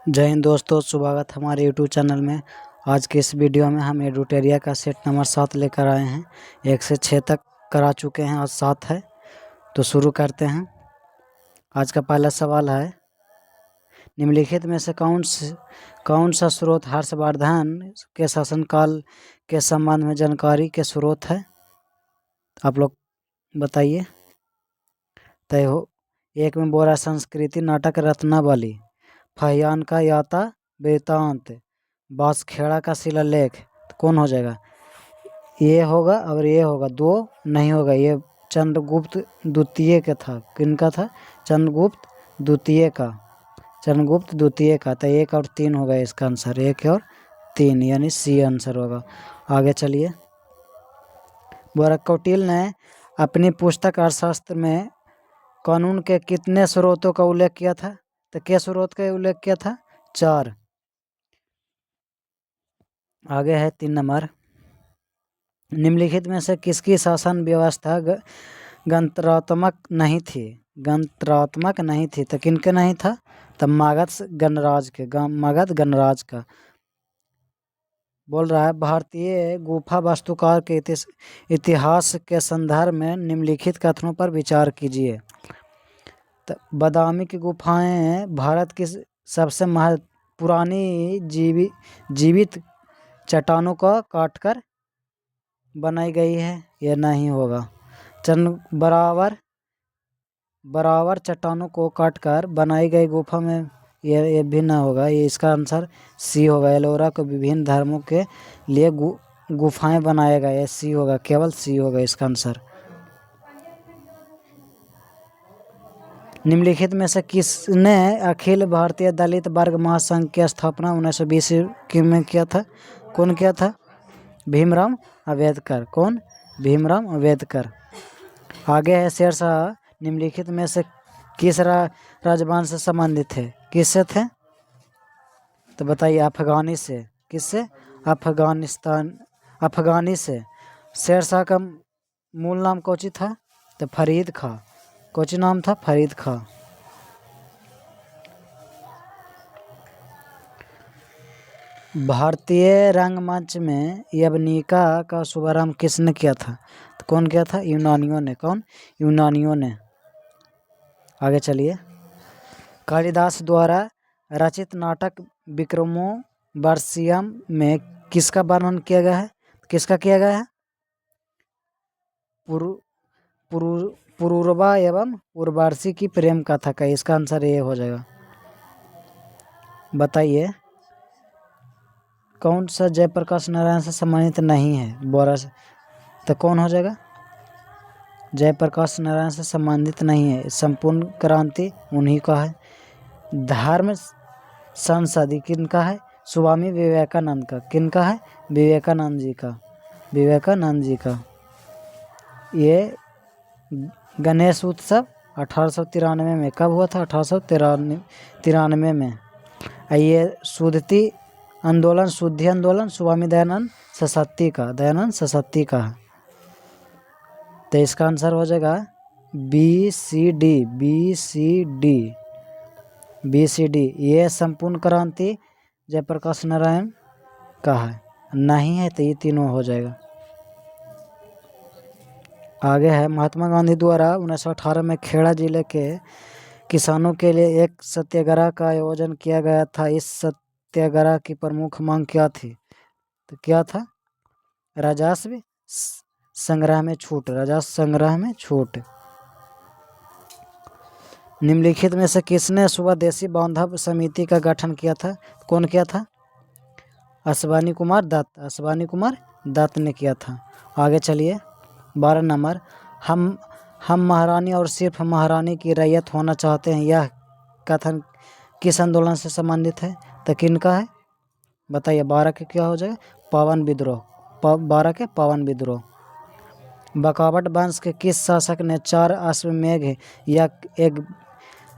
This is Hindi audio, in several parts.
जय हिंद दोस्तों, स्वागत हमारे यूट्यूब चैनल में। आज के इस वीडियो में हम एडुटेरिया का सेट नंबर 7 लेकर आए हैं। 1 से 6 तक करा चुके हैं, आज 7 है तो शुरू करते हैं। आज का पहला सवाल है, निम्नलिखित में से कौन सा स्रोत हर्षवर्धन के शासनकाल के संबंध में जानकारी के स्रोत है? आप लोग बताइए। तय हो। 1 में बोरा संस्कृति नाटक रत्नावली, फाहियान का याता वृत्तांत, बांसखेड़ा का शिलालेख। तो कौन हो जाएगा? ये होगा और ये होगा, 2 नहीं होगा। ये चंद्रगुप्त द्वितीय का था। किनका था? चंद्रगुप्त द्वितीय का। चंद्रगुप्त द्वितीय का। तो 1 और 3 होगा इसका आंसर। 1 और 3 यानी सी आंसर होगा। आगे चलिए। बोरा कौटिल्य ने अपनी पुस्तक अर्थशास्त्र में कानून के कितने स्रोतों का उल्लेख किया था? तो क्या स्रोत का उल्लेख किया था? 4। आगे है 3 नंबर। निम्नलिखित में से किसकी शासन व्यवस्था गणतंत्रात्मक नहीं थी? गणतंत्रात्मक नहीं थी तो किनके नहीं था? तो मगध गणराज का। बोल रहा है, भारतीय गुफा वास्तुकार के इतिहास के संदर्भ में निम्नलिखित कथनों पर विचार कीजिए। तो बादामी की गुफाएं भारत की सबसे पुरानी जीवित चट्टानों को काटकर बनाई गई है। यह नहीं होगा। बराबर चट्टानों को काटकर बनाई गई गुफा में ये भी ना होगा। ये इसका आंसर सी होगा। एलोरा को विभिन्न धर्मों के लिए गुफाएं बनाया गया। ये सी होगा, केवल सी होगा इसका आंसर। निम्नलिखित में से किसने अखिल भारतीय दलित वर्ग महासंघ की स्थापना 1920 में किया था? कौन किया था? भीमराव अंबेडकर। कौन? भीमराव अंबेडकर। आगे है, शेरशाह निम्नलिखित में से किस राजवंश से संबंधित थे? किससे थे? तो बताइए। अफगानी से। किससे? अफगानी से। शेरशाह का मूल नाम कौची था? तो फरीद खां। कौची नाम था? फरीद खां। भारतीय रंगमंच में यवनिका का शुभारंभ किसने किया था? तो कौन किया था? यूनानियों ने। कौन? यूनानियों ने। आगे चलिए। कालिदास द्वारा रचित नाटक विक्रमोर्वशीयम में किसका वर्णन किया गया है? किसका किया गया है? पुरूरवा एवं उर्वशी की प्रेम कथा का। इसका आंसर ये हो जाएगा। बताइए, कौन सा जयप्रकाश नारायण से सम्मानित नहीं है? बोरा से। तो कौन हो जाएगा? जयप्रकाश नारायण से संबंधित नहीं है। संपूर्ण क्रांति उन्हीं का है। धर्म संसद किनका है? स्वामी विवेकानंद का। किनका है? विवेकानंद जी का। विवेकानंद जी का। ये गणेश उत्सव 1893 में कब हुआ था? 1893 में। ये शुद्धि आंदोलन स्वामी दयानंद सरस्वती का है। तो इसका आंसर हो जाएगा बी सी डी। ये संपूर्ण क्रांति जयप्रकाश नारायण का है। नहीं है तो ये तीनों हो जाएगा। आगे है, महात्मा गांधी द्वारा 1918 में खेड़ा जिले के किसानों के लिए एक सत्याग्रह का आयोजन किया गया था। इस सत्याग्रह की प्रमुख मांग क्या थी? तो क्या था? राजस्व संग्रह में छूट। निम्नलिखित में से किसने स्वदेशी बांधव समिति का गठन किया था? कौन किया था? अश्वानी कुमार दत्त ने किया था। आगे चलिए। 12 नंबर। हम महारानी और सिर्फ महारानी की रैयत होना चाहते हैं, यह कथन किस आंदोलन से संबंधित है? तो किनका है? बताइए। 12 के क्या हो जाएगा? पावन विद्रोह। 12 के पावन विद्रोह। बकावट वंश के किस शासक ने 4 अश्वमेध यज्ञ, एक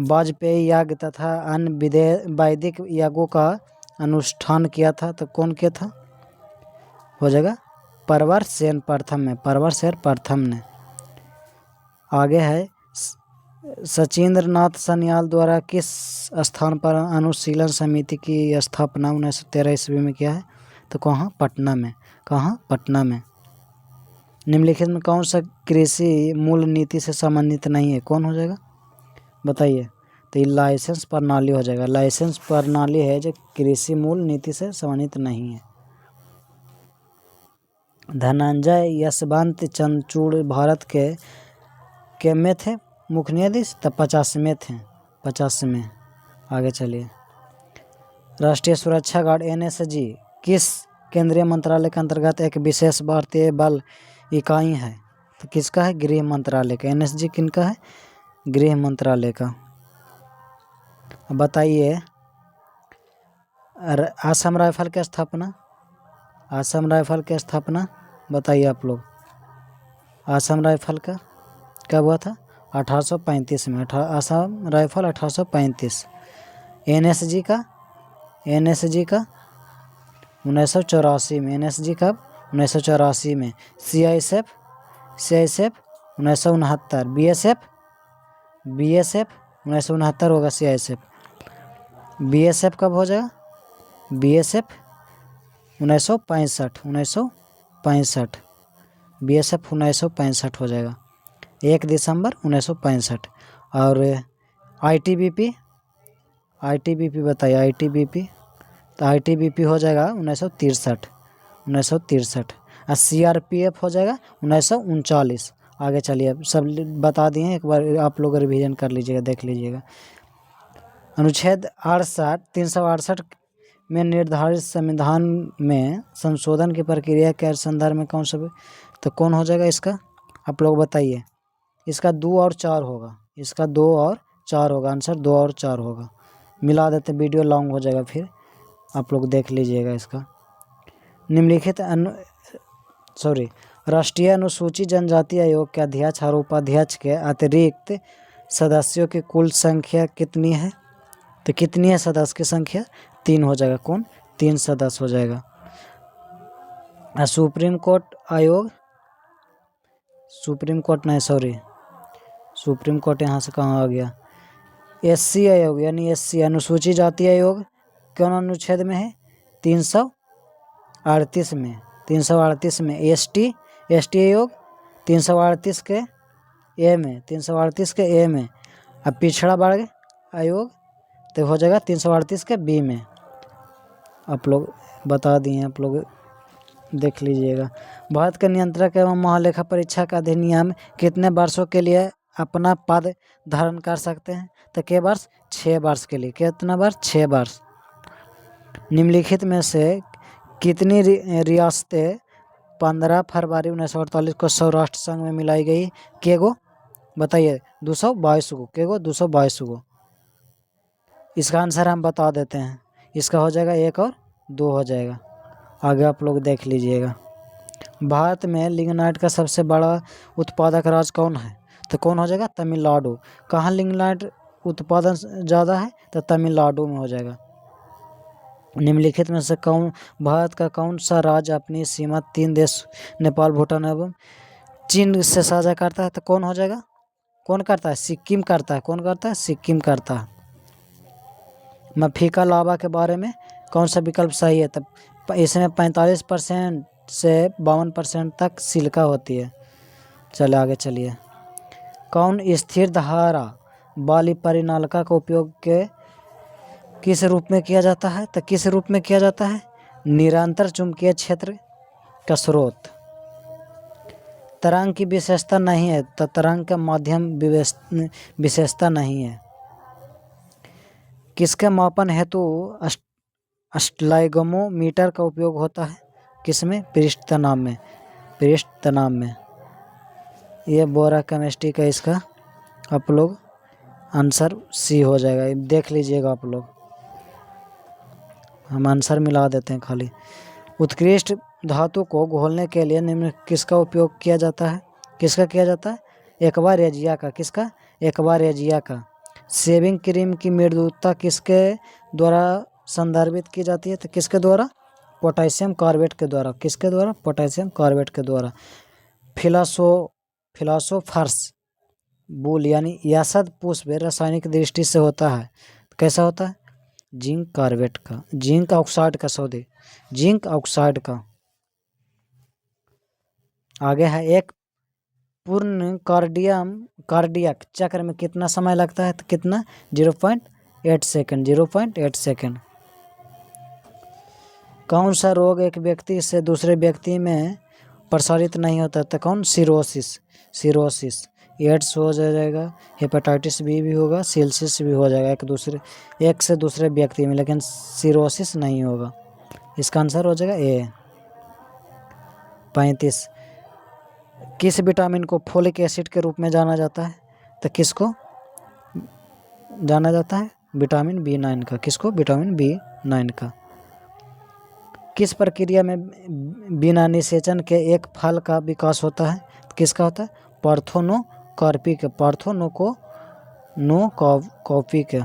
वाजपेयी यज्ञ तथा अन्य वैदिक यज्ञों का अनुष्ठान किया था? तो कौन किया था? हो जाएगा प्रवरसेन प्रथम ने। आगे है, सचिंद्र नाथ सन्याल द्वारा किस स्थान पर अनुशीलन समिति की स्थापना 1913 ईस्वी में किया है? तो कहाँ? पटना में। कहाँ? पटना में। निम्नलिखित में कौन सा कृषि मूल नीति से संबंधित नहीं है? कौन हो जाएगा बताइए? तो ये लाइसेंस प्रणाली हो जाएगा। लाइसेंस प्रणाली है जो कृषि मूल नीति से संबंधित नहीं है। धनंजय यशवंत चंद्रचूड़ भारत के में थे मुख्य न्यायाधीश? तो 50वें थे, 50वें। आगे चलिए। राष्ट्रीय सुरक्षा गार्ड NSG किस केंद्रीय मंत्रालय के अंतर्गत एक विशेष भारतीय बल इकाई है? तो किसका है? गृह मंत्रालय का। NSG किनका है? गृह मंत्रालय का। बताइए असम राइफल की स्थापना, असम राइफल की स्थापना बताइए आप लोग। असम राइफल का कब हुआ था? 1835 में। असम राइफल 1835। NSG का? NSG का 1984 में। NSG कब? 1984 में। CISF 1969। BSF 1969 होगा। BSF कब हो जाएगा? BSF 1965। 1965 BSF 1965 हो जाएगा। 1 दिसंबर 1965। और ITBP बताइए। ITBP तो ITBP हो जाएगा 1963। 1963। और CRPF हो जाएगा 1939। आगे चलिए, सब बता दिए, एक बार आप लोग रिवीजन कर लीजिएगा, देख लीजिएगा। अनुच्छेद 368 में निर्धारित संविधान में संशोधन की प्रक्रिया के संदर्भ में कौन सा? तो कौन हो जाएगा इसका? आप लोग बताइए। इसका 2 और 4 होगा। इसका 2 और 4 होगा। आंसर 2 और 4 होगा। मिला देते, वीडियो लॉन्ग हो जाएगा, फिर आप लोग देख लीजिएगा इसका। निम्नलिखित राष्ट्रीय अनुसूचित जनजाति आयोग के अध्यक्ष और उपाध्यक्ष के अतिरिक्त सदस्यों की कुल संख्या कितनी है? तो कितनी है सदस्य की संख्या? 3 हो जाएगा। कौन? 3 सदस्य हो जाएगा। सुप्रीम कोर्ट आयोग, सुप्रीम कोर्ट नहीं, सुप्रीम कोर्ट यहाँ से कहाँ आ गया? SC आयोग यानी SC अनुसूचित जाति आयोग कौन अनुच्छेद में है? 338 में। 338 में। ST आयोग 338 के A में। 338 के A में। अब पिछड़ा वर्ग आयोग तो हो जाएगा 338 के B में। आप लोग बता दिए, आप लोग देख लीजिएगा। भारत के नियंत्रक एवं महालेखा परीक्षा का अधिनियम कितने वर्षों के लिए अपना पद धारण कर सकते हैं? तो के वर्ष? 6 वर्ष के लिए। कितना वर्ष? 6 वर्ष। निम्नलिखित में से कितनी रियासतें 15 फरवरी 1948 को सौराष्ट्र संघ में मिलाई गई? के गो? बताइए। 222 गो। के गो? 222 गो। इसका आंसर हम बता देते हैं। इसका हो जाएगा 1 और 2 हो जाएगा। आगे आप लोग देख लीजिएगा। भारत में लिग्नाइट का सबसे बड़ा उत्पादक राज्य कौन है? तो कौन हो जाएगा? तमिलनाडु। कहाँ लिग्नाइट उत्पादन ज़्यादा है? तो तमिलनाडु में हो जाएगा। निम्नलिखित में से भारत का कौन सा राज्य अपनी सीमा 3 देश नेपाल, भूटान एवं चीन से साझा करता है? तो कौन हो जाएगा? कौन करता है? सिक्किम करता है। कौन करता है? सिक्किम करता है। मफिका लावा के बारे में कौन सा विकल्प सही है? तब इसमें 45% से 52% तक सिलिका होती है। चले आगे चलिए। कौन स्थिर धारा वाली परिनालिका का उपयोग किस रूप में किया जाता है? तो किस रूप में किया जाता है? निरंतर चुंबकीय क्षेत्र का स्रोत। तरंग की विशेषता नहीं है, तो तरंग का माध्यम विशेषता नहीं है। किसके मापन हेतु स्टैग्मोमीटर का उपयोग होता है? किसमें? पृष्ठ तनाव में। पृष्ठ तनाव में। ये बोरा केमिस्ट्री का इसका आप लोग आंसर C हो जाएगा। देख लीजिएगा आप लोग, हम आंसर मिला देते हैं खाली। उत्कृष्ट धातु को घोलने के लिए निम्न किसका उपयोग किया जाता है? किसका किया जाता है? एक्वा रेजिया का। किसका? एक्वा रेजिया का। शेविंग क्रीम की मृदुता किसके द्वारा संदर्भित की जाती है? तो किसके द्वारा? पोटेशियम कार्बेट के द्वारा। किसके द्वारा? पोटेशियम कार्बेट के द्वारा। फिलासोफर्स बुल यानी यासद पुष्प रासायनिक दृष्टि से होता है, कैसा होता है? जिंक कार्बेट का, जिंक ऑक्साइड का, सॉरी जिंक ऑक्साइड का। आगे है एक पूर्ण कार्डियक चक्र में कितना समय लगता है? तो कितना? 0.8 सेकंड, 0.8 सेकंड। कौन सा रोग एक व्यक्ति से दूसरे व्यक्ति में प्रसारित नहीं होता? तो कौन? सिरोसिस। एड्स हो जाएगा, हेपेटाइटिस बी भी होगा, सिल्सिस भी हो जाएगा एक से दूसरे व्यक्ति में, लेकिन सिरोसिस नहीं होगा। इसका आंसर हो जाएगा ए। 35 किस विटामिन को फोलिक एसिड के रूप में जाना जाता है? तो किसको जाना जाता है? विटामिन B9 का। किसको? विटामिन B9 का। किस प्रक्रिया में बिना निषेचन के एक फल का विकास होता है? किसका होता है? पार्थेनोकॉर्पी के, पार्थेनोकॉर्पी के।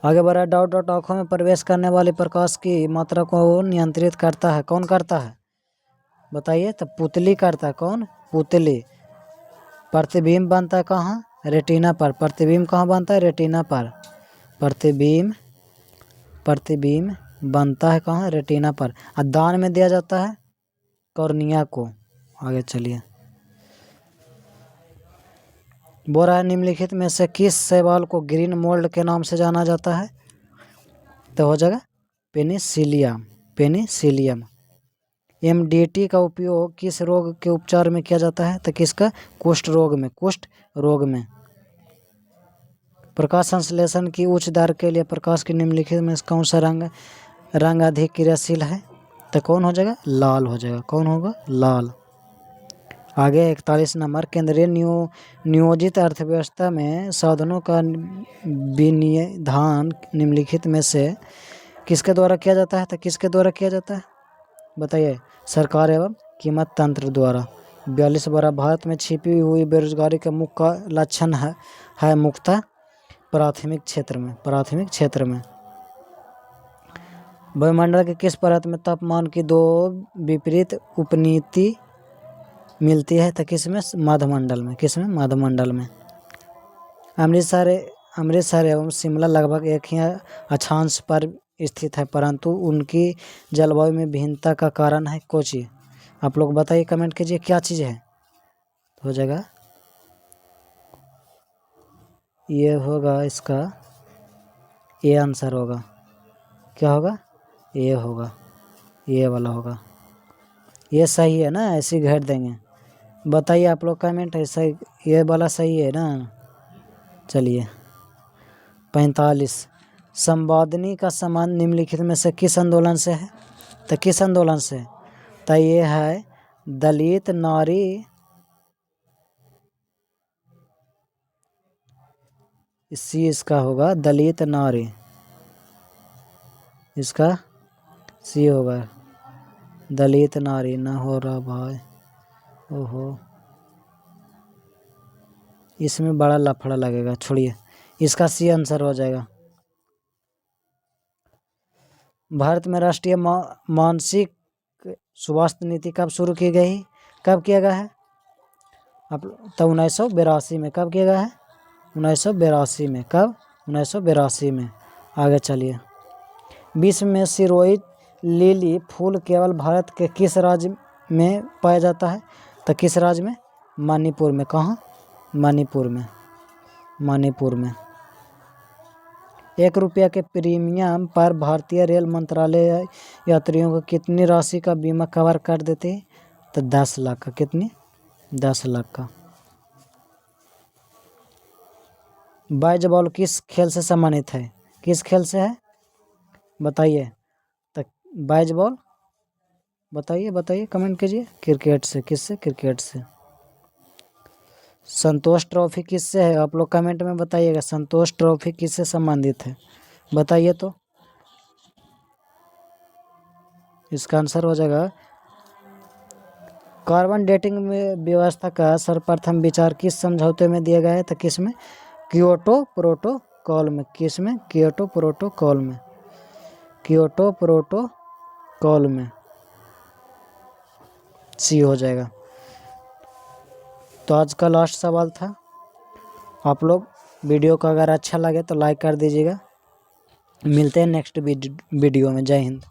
आगे बढ़ा, डॉट आँखों में प्रवेश करने वाले प्रकाश की मात्रा को नियंत्रित करता है? कौन करता है? बताइए। तो पुतली करता है। कौन? पुतली। प्रतिबिंब बनता है कहाँ? रेटिना पर। प्रतिबिंब कहाँ बनता है? रेटिना पर। प्रतिबिंब बनता है कहाँ? रेटिना पर। और दान में दिया जाता है कॉर्निया को। आगे चलिए। बोल रहा है निम्नलिखित में से किस शैवाल को ग्रीन मोल्ड के नाम से जाना जाता है? तो हो जाएगा पेनिसिलियम। MDT का उपयोग किस रोग के उपचार में किया जाता है? तो किसका? कुष्ठ रोग में। प्रकाश संश्लेषण की उच्च दर के लिए प्रकाश के निम्नलिखित में कौन सा रंग अधिक क्रियाशील है? तो कौन हो जाएगा? लाल हो जाएगा। कौन होगा? लाल। आगे 41 नंबर, केंद्रीय नियोजित अर्थव्यवस्था में साधनों का विनिधान निम्नलिखित में से किसके द्वारा किया जाता है? तो किसके द्वारा किया जाता है? बताइए। सरकार एवं कीमत तंत्र द्वारा। 42 बारह, भारत में छिपी हुई बेरोजगारी का मुख्य लक्षण है मुख्यतः प्राथमिक क्षेत्र में। वायुमंडल के किस परत में तापमान की दो विपरीत उपनीति मिलती है? तो किसमें? मध्यमंडल में। किसमें? मध्यमंडल में। अमृतसर एवं शिमला लगभग एक ही अक्षांश पर स्थित है, परंतु उनकी जलवायु में भिन्नता का कारण है कोची। आप लोग बताइए, कमेंट कीजिए क्या चीज़ है। हो जाएगा, ये होगा इसका, ये आंसर होगा। क्या होगा? ये होगा, ये वाला होगा। ये सही है ना? ऐसे घेर देंगे। बताइए आप लोग कमेंट है, सही ये वाला सही है ना? चलिए। 45 संवादनी का संबंध निम्नलिखित में से किस आंदोलन से है? तो किस आंदोलन से? तो ये है दलित नारी, सी इसका होगा दलित नारी, इसका सी होगा दलित नारी। ना हो रहा भाई, ओहो इसमें बड़ा लफड़ा लगेगा, छोड़िए। इसका सी आंसर हो जाएगा। भारत में राष्ट्रीय मानसिक स्वास्थ्य नीति कब शुरू की गई? कब किया गया है? आप तो 1982 में। कब किया गया है? 1982 में। कब? 1982 में। आगे चलिए। विश्व में सिरोही लिली फूल केवल भारत के किस राज्य में पाया जाता है? तो किस राज्य में? मणिपुर में। कहाँ? मणिपुर में। 1 रुपया के प्रीमियम पर भारतीय रेल मंत्रालय यात्रियों को कितनी राशि का बीमा कवर कर देती है? तो 10 लाख का। कितनी? 10 लाख का। बेसबॉल किस खेल से सम्मानित है? किस खेल से है? बताइए। तो बेसबॉल बताइए कमेंट कीजिए। क्रिकेट से। किससे? क्रिकेट से। संतोष ट्रॉफी किससे है? आप लोग कमेंट में बताइएगा, संतोष ट्रॉफी किससे संबंधित है? बताइए तो। इसका आंसर हो जाएगा, कार्बन डेटिंग में व्यवस्था का सर्वप्रथम विचार किस समझौते में दिया गया है? तो किस में? क्योटो प्रोटोकॉल में। किस में? क्योटो प्रोटोकॉल में। सी हो जाएगा। तो आज का लास्ट सवाल था। आप लोग वीडियो को अगर अच्छा लगे तो लाइक कर दीजिएगा। मिलते हैं नेक्स्ट वीडियो में। जय हिंद।